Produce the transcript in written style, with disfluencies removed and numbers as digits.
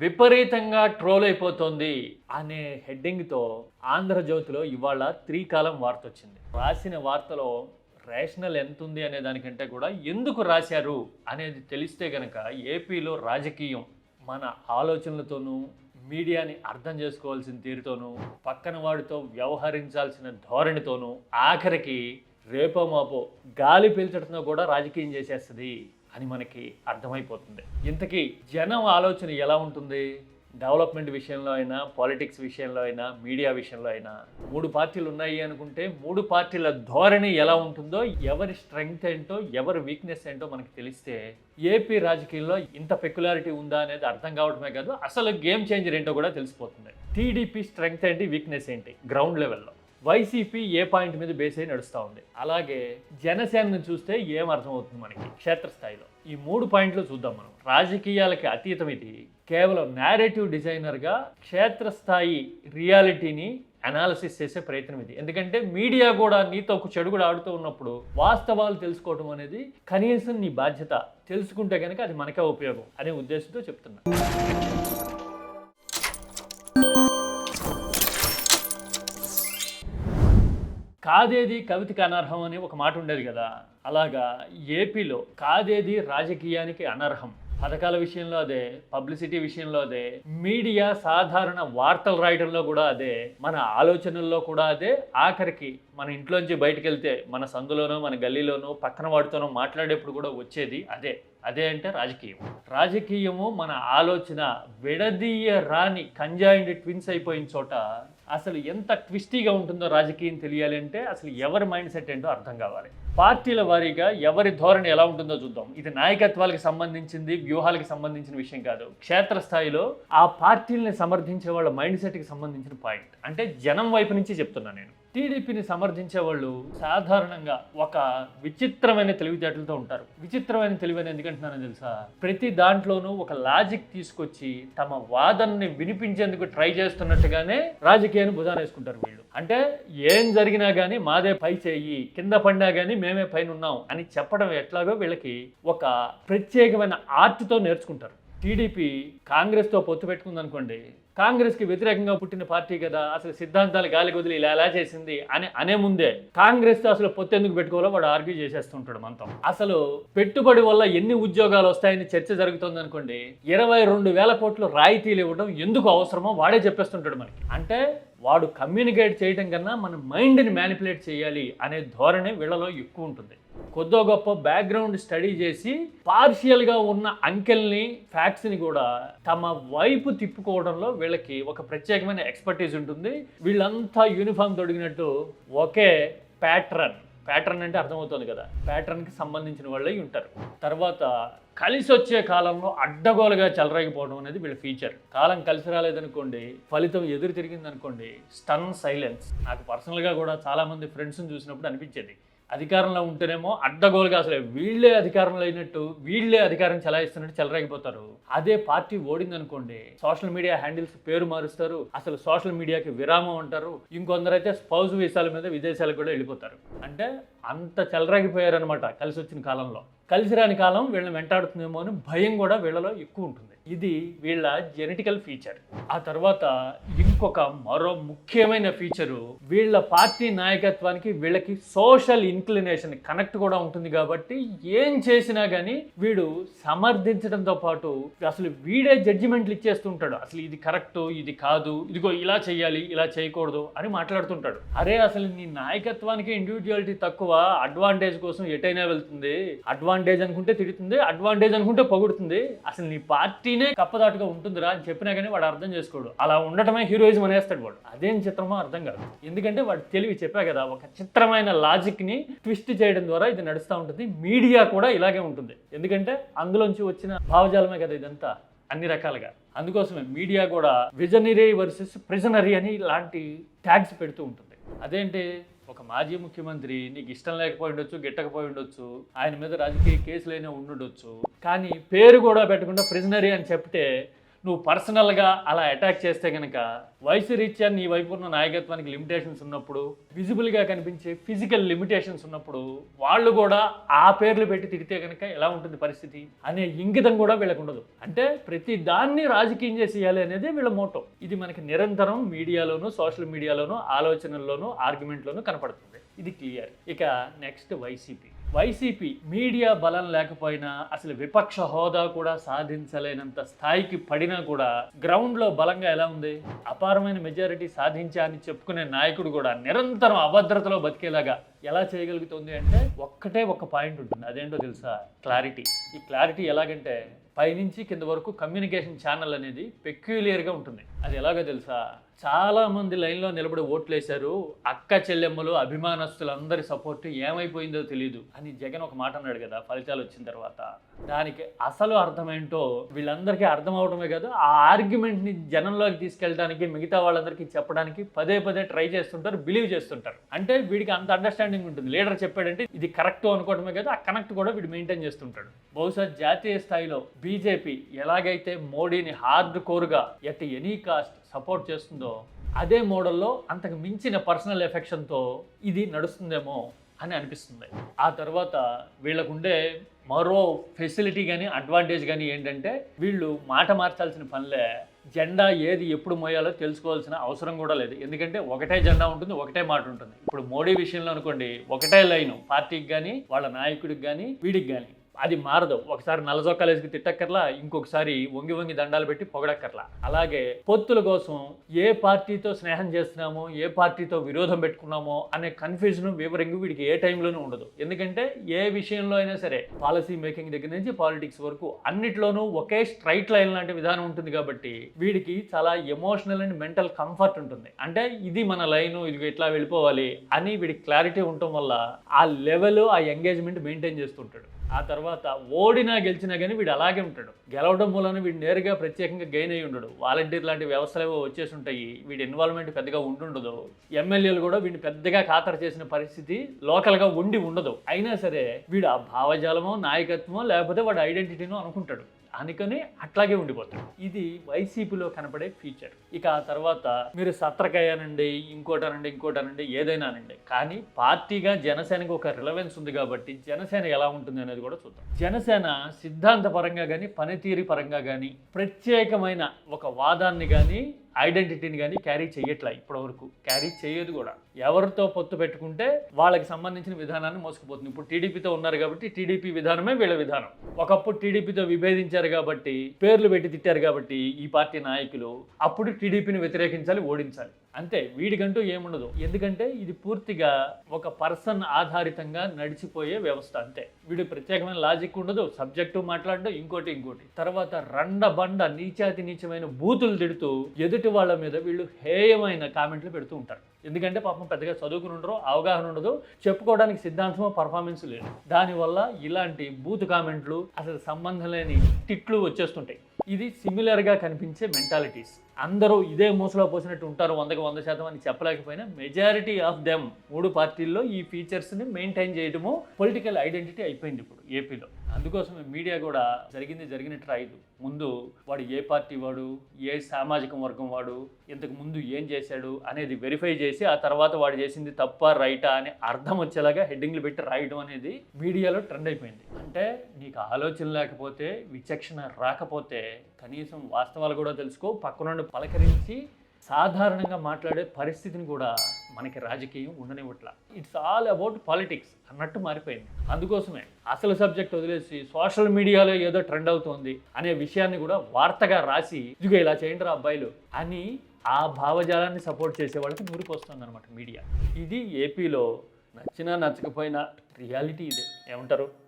విపరీతంగా ట్రోల్ అయిపోతుంది అనే హెడ్డింగ్తో ఆంధ్రజ్యోతిలో ఇవాళ 3 కాలం వార్త వచ్చింది. రాసిన వార్తలో రేషనల్ ఎంత ఉంది అనే దానికంటే కూడా ఎందుకు రాశారు అనేది తెలిస్తే గనక ఏపీలో రాజకీయం మన ఆలోచనలతోనూ మీడియాని అర్థం చేసుకోవాల్సిన తీరుతోనూ పక్కన వాడితో వ్యవహరించాల్సిన ధోరణితోనూ ఆఖరికి రేపో మాపో గాలి పీల్చడంతో కూడా రాజకీయం చేసేస్తుంది అని మనకి అర్థమైపోతుంది. ఇంతకీ జనం ఆలోచన ఎలా ఉంటుంది? డెవలప్మెంట్ విషయంలో అయినా, పాలిటిక్స్ విషయంలో అయినా, మీడియా విషయంలో అయినా 3 పార్టీలు ఉన్నాయి అనుకుంటే 3 పార్టీల ధోరణి ఎలా ఉంటుందో, ఎవరి స్ట్రెంగ్త్ ఏంటో, ఎవరి వీక్నెస్ ఏంటో మనకి తెలిస్తే ఏపీ రాజకీయాల్లో ఇంత పెక్యులారిటీ ఉందా అనేది అర్థం కావడమే కాదు, అసలు గేమ్ చేంజర్ ఏంటో కూడా తెలిసిపోతుంది. టీడీపీ స్ట్రెంగ్త్ ఏంటి, వీక్నెస్ ఏంటి గ్రౌండ్ లెవెల్లో, వైసీపీ ఏ పాయింట్ మీద బేస్ అయి నడుస్తూ ఉంది, అలాగే జనసేనను చూస్తే ఏం అర్థమవుతుంది మనకి క్షేత్రస్థాయిలో. ఈ 3 పాయింట్లు చూద్దాం మనం. రాజకీయాలకి అతీతం ఇది, కేవలం నేరేటివ్ డిజైనర్గా క్షేత్రస్థాయి రియాలిటీని అనాలిసిస్ చేసే ప్రయత్నం ఇది. ఎందుకంటే మీడియా కూడా నీతో ఒక చెడు కూడా ఆడుతూ ఉన్నప్పుడు వాస్తవాలు తెలుసుకోవడం అనేది కనీసం నీ బాధ్యత. తెలుసుకుంటే కనుక అది మనకే ఉపయోగం అనే ఉద్దేశంతో చెప్తున్నా. కాదేది కవితకి అనర్హం అని ఒక మాట ఉండేది కదా, అలాగా ఏపీలో కాదేది రాజకీయానికి అనర్హం. పథకాల విషయంలో అదే, పబ్లిసిటీ విషయంలో అదే, మీడియా సాధారణ వార్తలు రాయడంలో కూడా అదే, మన ఆలోచనల్లో కూడా అదే, ఆఖరికి మన ఇంట్లోంచి బయటకు వెళ్తే మన సందులోనో మన గల్లీలోనో పక్కన వాడితోనో మాట్లాడేప్పుడు కూడా వచ్చేది అదే. అదే అంటే రాజకీయం. రాజకీయము మన ఆలోచన విడదీయ రాని కంజాయిండ్ ట్విన్స్ అయిపోయిన చోట అసలు ఎంత ట్విస్టీగా ఉంటుందో రాజకీయం తెలియాలి అంటే అసలు ఎవరి మైండ్ సెట్ ఏంటో అర్థం కావాలి. పార్టీల వారీగా ఎవరి ధోరణి ఎలా ఉంటుందో చూద్దాం. ఇది నాయకత్వాలకు సంబంధించింది, వ్యూహాలకు సంబంధించిన విషయం కాదు. క్షేత్రస్థాయిలో ఆ పార్టీలని సమర్థించే వాళ్ళ మైండ్ సెట్కి సంబంధించిన పాయింట్. అంటే జనం వైపు నుంచి చెప్తున్నా నేను. టీడీపీని సమర్థించే వాళ్ళు సాధారణంగా ఒక విచిత్రమైన తెలివితేటలతో ఉంటారు. విచిత్రమైన తెలివని ఎందుకంటున్నానని తెలుసా? ప్రతి దాంట్లోనూ ఒక లాజిక్ తీసుకొచ్చి తమ వాదనని వినిపించేందుకు ట్రై చేస్తున్నట్టుగానే రాజకీయాన్ని భుజాన వేసుకుంటారు వీళ్ళు. అంటే ఏం జరిగినా కానీ మాదే పై చేయి, కింద పడినా కానీ మేమే పైన ఉన్నాం అని చెప్పడం ఎట్లాగో వీళ్ళకి ఒక ప్రత్యేకమైన ఆర్ట్తో నేర్చుకుంటారు. టీడీపీ కాంగ్రెస్తో పొత్తు పెట్టుకుందనుకోండి, కాంగ్రెస్కి వ్యతిరేకంగా పుట్టిన పార్టీ కదా, అసలు సిద్ధాంతాలు గాలి వదిలి ఇలా ఎలా చేసింది అని అనే ముందే కాంగ్రెస్తో అసలు పొత్తు ఎందుకు పెట్టుకోవాలో వాడు ఆర్గ్యూ చేసేస్తుంటాడు మనతో. అసలు పెట్టుబడి వల్ల ఎన్ని ఉద్యోగాలు వస్తాయని చర్చ జరుగుతుంది అనుకోండి, 22,000 కోట్లు రాయితీలు ఇవ్వడం ఎందుకు అవసరమో వాడే చెప్పేస్తుంటాడు మనకి. అంటే వాడు కమ్యూనికేట్ చేయడం కన్నా మన మైండ్ని మ్యానిపులేట్ చేయాలి అనే ధోరణి వీళ్ళలో ఎక్కువ ఉంటుంది. కొద్దో గొప్ప బ్యాక్గ్రౌండ్ స్టడీ చేసి పార్షియల్గా ఉన్న అంకెల్ని, ఫ్యాక్ట్స్ని కూడా తమ వైపు తిప్పుకోవడంలో వీళ్ళకి ఒక ప్రత్యేకమైన ఎక్స్పర్టీస్ ఉంటుంది. వీళ్ళంతా యూనిఫామ్ తొడిగినట్టు ఒకే ప్యాటర్న్ అంటే అర్థమవుతుంది కదా, ప్యాటర్న్కి సంబంధించిన వాళ్ళే ఉంటారు. తర్వాత కలిసి వచ్చే కాలంలో అడ్డగోలుగా చెలరేగిపోవడం అనేది వీళ్ళ ఫీచర్. కాలం కలిసి రాలేదనుకోండి, ఫలితం ఎదురు తిరిగిందనుకోండి, స్టన్ సైలెన్స్. నాకు పర్సనల్గా కూడా చాలామంది ఫ్రెండ్స్ని చూసినప్పుడు అనిపించేది, అధికారంలో ఉంటేనేమో అడ్డగోలుగా అసలు వీళ్ళే అధికారంలో అయినట్టు, వీళ్ళే అధికారం చెలాయిస్తున్నట్టు చెలరేగిపోతారు. అదే పార్టీ ఓడిందనుకోండి, సోషల్ మీడియా హ్యాండిల్స్ పేరు మారుస్తారు, అసలు సోషల్ మీడియాకి విరామం అంటారు. ఇంకొందరైతే స్పౌస్ వీసాల మీద విదేశాలకు కూడా వెళ్ళిపోతారు. అంటే అంత చెలరేగిపోయారనమాట కలిసి వచ్చిన కాలంలో. కలిసి రాని కాలం వీళ్ళని వెంటాడుతుందేమో అని భయం కూడా వీళ్ళలో ఎక్కువ ఉంటుంది. ఇది వీళ్ళ జెనెటికల్ ఫీచర్. ఆ తర్వాత మరో ముఖ్యమైన ఫీచరు, వీళ్ళ పార్టీ నాయకత్వానికి వీళ్ళకి సోషల్ ఇన్క్లినేషన్ కనెక్ట్ కూడా ఉంటుంది. కాబట్టి ఏం చేసినా కానీ వీడు సమర్థించడంతో పాటు అసలు వీడే జడ్జిమెంట్లు ఇచ్చేస్తుంటాడు. అసలు ఇది కరెక్ట్, ఇది కాదు, ఇదిగో ఇలా చేయాలి, ఇలా చేయకూడదు అని మాట్లాడుతుంటాడు. అరే అసలు నీ నాయకత్వానికి ఇండివిజువాలిటీ తక్కువ, అడ్వాంటేజ్ కోసం ఎటైనా వెళ్తుంది, అడ్వాంటేజ్ అనుకుంటే తిడుతుంది, అడ్వాంటేజ్ అనుకుంటే పొగుడుతుంది, అసలు నీ పార్టీనే కప్పదాటుగా ఉంటుందిరా అని చెప్పినా కానీ వాడు అర్థం చేసుకోడు. అలా ఉండటమే హీరోయిజం అనేస్తాడు వాడు. అదేం చిత్రమో అర్థం కాదు. ఎందుకంటే వాడు తెలివి, చెప్పా కదా, ఒక చిత్రమైన లాజిక్ని ట్విస్ట్ చేయడం ద్వారా ఇది నడుస్తూ ఉంటుంది. మీడియా కూడా ఇలాగే ఉంటుంది. ఎందుకంటే అందులోంచి వచ్చిన భావజాలమే కదా ఇదంతా అన్ని రకాలుగా. అందుకోసమే మీడియా కూడా విజనరీ వర్సెస్ ప్రిజనరీ అని ఇలాంటి ట్యాగ్స్ పెడుతూ ఉంటుంది. అదేంటి, ఒక మాజీ ముఖ్యమంత్రి నీకు ఇష్టం లేకపోయి ఉండొచ్చు, గిట్టకపోయి ఉండొచ్చు, ఆయన మీద రాజకీయ కేసులైనా ఉండుండొచ్చు, కానీ పేరు కూడా పెట్టకుండా ప్రిజనరీ అని చెప్తే నువ్వు పర్సనల్గా అలా అటాక్ చేస్తే కనుక వయసు రీత్యా నీ వైపు ఉన్న నాయకత్వానికి లిమిటేషన్స్ ఉన్నప్పుడు, విజిబుల్గా కనిపించే ఫిజికల్ లిమిటేషన్స్ ఉన్నప్పుడు వాళ్ళు కూడా ఆ పేర్లు పెట్టి తిరిగితే కనుక ఎలా ఉంటుంది పరిస్థితి అనే ఇంగితం కూడా వీళ్ళకు ఉండదు. అంటే ప్రతి దాన్ని రాజకీయం చేసేయాలి అనేది వీళ్ళ మోటో. ఇది మనకి నిరంతరం మీడియాలోను, సోషల్ మీడియాలోను, ఆలోచనల్లోనూ, ఆర్గ్యుమెంట్లోనూ కనపడుతుంది. ఇది క్లియర్. ఇక నెక్స్ట్ వైసీపీ మీడియా బలం లేకపోయినా, అసలు విపక్ష హోదా కూడా సాధించలేనంత స్థాయికి పడినా కూడా గ్రౌండ్లో బలంగా ఎలా ఉంది? అపారమైన మెజారిటీ సాధించా అని చెప్పుకునే నాయకుడు కూడా నిరంతరం అభద్రతలో బతికేలాగా ఎలా చేయగలుగుతుంది అంటే ఒక్క పాయింట్ ఉంటుంది. అదేంటో తెలుసా? క్లారిటీ. ఈ క్లారిటీ ఎలాగంటే పైనుంచి కింద వరకు కమ్యూనికేషన్ ఛానల్ అనేది పెక్యులియర్గా ఉంటుంది. అది ఎలాగో తెలుసా? చాలామంది లైన్లో నిలబడి ఓట్లు వేశారు, అక్క చెల్లెమ్మలు అభిమానస్తులందరి సపోర్ట్ ఏమైపోయిందో తెలియదు అని జగన్ ఒక మాట అన్నాడు కదా ఫలితాలు వచ్చిన తర్వాత. దానికి అసలు అర్థమేంటో వీళ్ళందరికీ అర్థం అవడమే కాదు, ఆ ఆర్గ్యుమెంట్ని జనంలోకి తీసుకెళ్ళడానికి, మిగతా వాళ్ళందరికీ చెప్పడానికి పదే ట్రై చేస్తుంటారు, బిలీవ్ చేస్తుంటారు. అంటే వీడికి అంత అండర్స్టాండింగ్ ఉంటుంది. లీడర్ చెప్పాడంటే ఇది కరెక్ట్ అనుకోవడమే కాదు, ఆ కనెక్ట్ కూడా వీడు మెయింటైన్ చేస్తుంటాడు. బహుశా జాతీయ స్థాయిలో బీజేపీ ఎలాగైతే మోడీని హార్డ్ కోర్గా ఎట్ ఎనీ కాస్ట్ సపోర్ట్ చేస్తుందో, అదే మోడల్లో అంతకు మించిన పర్సనల్ ఎఫెక్షన్తో ఇది నడుస్తుందేమో అని అనిపిస్తుంది. ఆ తర్వాత వీళ్ళకుండే మరో ఫెసిలిటీ కానీ అడ్వాంటేజ్ కానీ ఏంటంటే వీళ్ళు మాట మార్చాల్సిన పనిలే. జెండా ఏది ఎప్పుడు మోయాలో తెలుసుకోవాల్సిన అవసరం కూడా లేదు. ఎందుకంటే ఒకటే జెండా ఉంటుంది, ఒకటే మాట ఉంటుంది. ఇప్పుడు మోడీ విషయంలో అనుకోండి, ఒకటే లైను పార్టీకి కానీ, వాళ్ళ నాయకుడికి కానీ, వీడికి కానీ. అది మారదు. ఒకసారి నల్లజొక్కాలేసుకు తిట్టక్కర్లా, ఇంకొకసారి వంగి దండాలు పెట్టి పొగడక్కర్లా. అలాగే పొత్తుల కోసం ఏ పార్టీతో స్నేహం చేస్తున్నామో, ఏ పార్టీతో విరోధం పెట్టుకున్నామో అనే కన్ఫ్యూజన్, వివరింగ్ వీడికి ఏ టైంలోనూ ఉండదు. ఎందుకంటే ఏ విషయంలో అయినా సరే, పాలసీ మేకింగ్ దగ్గర నుంచి పాలిటిక్స్ వరకు అన్నిట్లోనూ ఒకే స్ట్రైట్ లైన్ లాంటి విధానం ఉంటుంది. కాబట్టి వీడికి చాలా ఎమోషనల్ అండ్ మెంటల్ కంఫర్ట్ ఉంటుంది. అంటే ఇది మన లైను, ఇది ఇట్లా వెళ్ళిపోవాలి అని వీడికి క్లారిటీ ఉండటం వల్ల ఆ లెవెల్, ఆ ఎంగేజ్మెంట్ మెయింటైన్ చేస్తుంటాడు. ఆ తర్వాత ఓడినా గెలిచినా కానీ వీడు అలాగే ఉంటాడు. గెలవడం మూలన వీడు నేరుగా ప్రత్యేకంగా గెయిన్ అయ్యి ఉండడు. వాలంటీర్ లాంటి వ్యవస్థలు ఏవో వచ్చేసి ఉంటాయి, వీడి ఇన్వాల్వ్మెంట్ పెద్దగా ఉండుండదు. ఎమ్మెల్యేలు కూడా వీడిని పెద్దగా ఖాతరు చేసిన పరిస్థితి లోకల్గా ఉండదు. అయినా సరే వీడు ఆ భావజాలమో, నాయకత్వమో, లేకపోతే వాడి ఐడెంటిటీనో అనుకుంటాడు. అనుకని అట్లాగే ఉండిపోతాడు. ఇది వైసీపీలో కనపడే ఫీచర్. ఇక ఆ తర్వాత మీరు సత్రకయ్యానండి, ఇంకోటనండి ఏదైనా అనండి, కానీ పార్టీగా జనసేనకు ఒక రిలవెన్స్ ఉంది. కాబట్టి జనసేన ఎలా ఉంటుంది అనేది కూడా చూద్దాం. జనసేన సిద్ధాంతపరంగా కానీ, పనితీరు పరంగా కానీ ప్రత్యేకమైన ఒక వాదాన్ని కానీ, ఐడెంటిటీని కానీ క్యారీ చేయట్లా. ఇప్పటివరకు క్యారీ చేయదు కూడా. ఎవరితో పొత్తు పెట్టుకుంటే వాళ్ళకి సంబంధించిన విధానాన్ని మోసుకుపోతుంది. ఇప్పుడు టీడీపీతో ఉన్నారు కాబట్టి టీడీపీ విధానమే వీళ్ళ విధానం. ఒకప్పుడు టీడీపీతో విభేదించారు కాబట్టి, పేర్లు పెట్టి తిట్టారు కాబట్టి ఈ పార్టీ నాయకులు, అప్పుడు టీడీపీని వ్యతిరేకించాలి, ఓడించాలి. అంతే, వీడికంటూ ఏముండదు. ఎందుకంటే ఇది పూర్తిగా ఒక పర్సన్ ఆధారితంగా నడిచిపోయే వ్యవస్థ. అంతే, వీడు ప్రత్యేకమైన లాజిక్ ఉండదు, సబ్జెక్టు మాట్లాడడం, ఇంకోటి. తర్వాత బండ నీచమైన బూతులు తిడుతూ ఎదుటి వాళ్ళ మీద వీళ్ళు హేయమైన కామెంట్లు పెడుతూ ఉంటారు. ఎందుకంటే పాపం పెద్దగా చదువుకుని ఉండరు, అవగాహన ఉండదు, చెప్పుకోవడానికి సిద్ధాంతమో పర్ఫార్మెన్స్ లేదు. దానివల్ల ఇలాంటి బూత్ కామెంట్లు, అసలు సంబంధం లేని తిట్లు వచ్చేస్తుంటాయి. ఇది సిమిలర్గా కనిపించే మెంటాలిటీస్. అందరూ ఇదే మూసలో పోసినట్టు ఉంటారు 100% అని చెప్పలేకపోయినా, మెజారిటీ ఆఫ్ దెమ్ 3 పార్టీల్లో ఈ ఫీచర్స్ని మెయింటైన్ చేయడము పొలిటికల్ ఐడెంటిటీ అయిపోయింది ఇప్పుడు ఏపీలో. అందుకోసమే మీడియా కూడా జరిగినట్టు రాయదు. ముందు వాడు ఏ పార్టీ వాడు, ఏ సామాజిక వర్గం వాడు, ఇంతకు ముందు ఏం చేశాడు అనేది వెరిఫై చేసి, ఆ తర్వాత వాడు చేసింది తప్ప రైటా అని అర్థం వచ్చేలాగా హెడ్డింగ్లు పెట్టి రాయడం అనేది మీడియాలో ట్రెండ్ అయిపోయింది. అంటే నీకు ఆలోచన లేకపోతే, విచక్షణ రాకపోతే, కనీసం వాస్తవాలు కూడా తెలుసుకో, పక్కనుండి పలకరించి సాధారణంగా మాట్లాడే పరిస్థితిని కూడా మనకి రాజకీయం ఉండనివ్వట్ల. ఇట్స్ ఆల్ అబౌట్ పాలిటిక్స్ అన్నట్టు మారిపోయింది. అందుకోసమే అసలు సబ్జెక్ట్ వదిలేసి సోషల్ మీడియాలో ఏదో ట్రెండ్ అవుతోంది అనే విషయాన్ని కూడా వార్తగా రాసి, ఇదిగో ఇలా చేయండి రా అబ్బాయిలు అని ఆ భావజాలాన్ని సపోర్ట్ చేసే వాళ్ళకి మురికొస్తుంది అనమాట మీడియా. ఇది ఏపీలో నచ్చినా నచ్చకపోయినా రియాలిటీ ఇదే. ఏమంటారు?